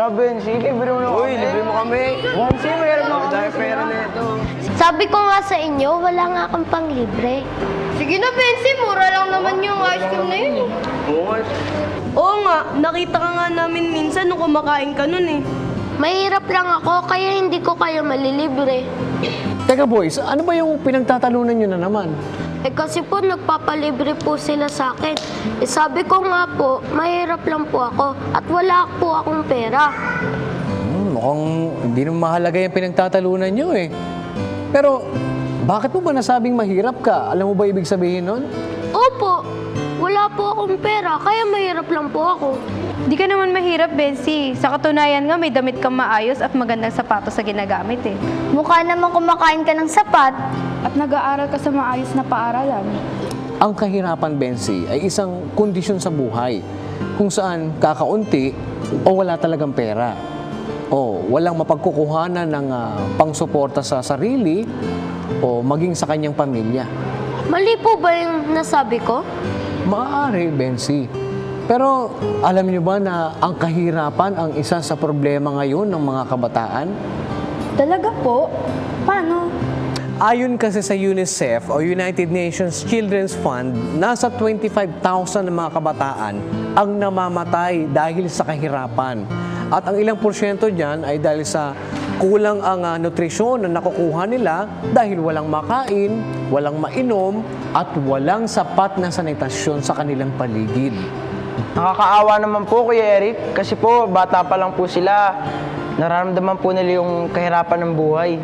Hala, Bensi, libre mo na kami. Uy, libre mo kami. Bensi, mayroon na kami. Pera na ito. Sabi ko nga sa inyo, wala nga akong panglibre. Sige na, Bensi. Mura lang naman yung ice cream na yun. Oo nga, nakita ka nga namin minsan nung kumakain ka nun eh. Mahirap lang ako, kaya hindi ko kayo malilibre. Teka boys, ano ba yung pinagtatalunan nyo na naman? Eh kasi po nagpapalibre po sila sa akin. Eh sabi ko nga po, mahirap lang po ako at wala po akong pera. Mukhang hindi naman mahalaga yung pinagtatalunan nyo eh. Pero, bakit mo ba nasabing mahirap ka? Alam mo ba ibig sabihin nun? Opo, wala po akong pera, kaya mahirap lang po ako. Di ka naman mahirap, Bensi. Sa katunayan nga, may damit kang maayos at magandang sapatos sa ginagamit eh. Mukha naman kumakain ka ng sapat. At nag-aaral ka sa maayos na paaralan. Ang kahirapan, Bensi, ay isang kondisyon sa buhay kung saan kakaunti o wala talagang pera. O walang mapagkukuhanan ng pangsuporta sa sarili o maging sa kanyang pamilya. Mali po ba yung nasabi ko? Maaari, Bensi. Pero alam niyo ba na ang kahirapan ang isa sa problema ngayon ng mga kabataan? Talaga po? Paano? Ayon kasi sa UNICEF o United Nations Children's Fund, nasa 25,000 na mga kabataan ang namamatay dahil sa kahirapan. At ang ilang porsyento dyan ay dahil sa kulang ang nutrisyon na nakukuha nila dahil walang makain, walang mainom, at walang sapat na sanitasyon sa kanilang paligid. Nakakaawa naman po, Kuya Eric. Kasi po, bata pa lang po sila. Nararamdaman po nila yung kahirapan ng buhay.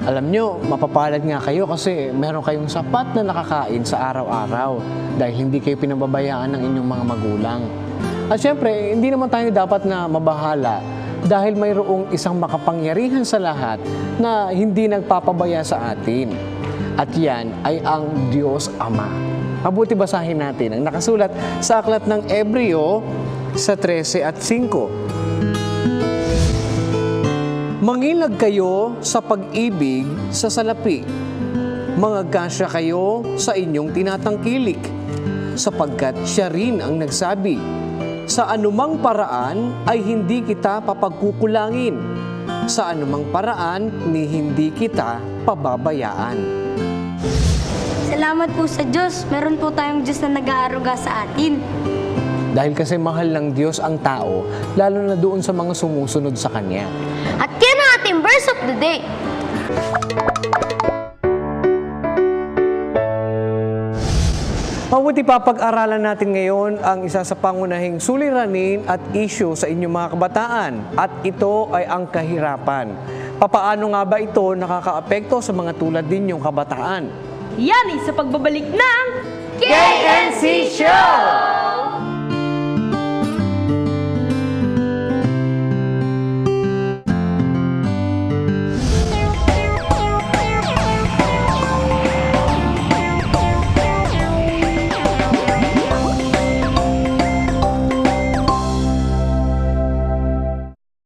Alam nyo, mapapalad nga kayo kasi meron kayong sapat na nakakain sa araw-araw dahil hindi kayo pinababayaan ng inyong mga magulang. At syempre, hindi naman tayo dapat na mabahala dahil mayroong isang makapangyarihan sa lahat na hindi nagpapabaya sa atin. At yan ay ang Diyos Ama. Mabuti basahin natin ang nakasulat sa aklat ng Ebreo sa 13 at 5. Mangilag kayo sa pag-ibig sa salapi. Mangagkasya kayo sa inyong tinatangkilik, sapagkat siya rin ang nagsabi, sa anumang paraan ay hindi kita papagkukulangin, sa anumang paraan ni hindi kita pababayaan. Salamat po sa Diyos. Meron po tayong Diyos na nag-aaruga sa atin. Dahil kasi mahal ng Diyos ang tao, lalo na doon sa mga sumusunod sa Kanya. At yan ang ating verse of the day. Mabuti pa pag-aralan natin ngayon ang isa sa pangunahing suliranin at issue sa inyong mga kabataan. At ito ay ang kahirapan. Papaano nga ba ito nakakaapekto sa mga tulad ninyong kabataan? Yan sa pagbabalik ng KNC Show!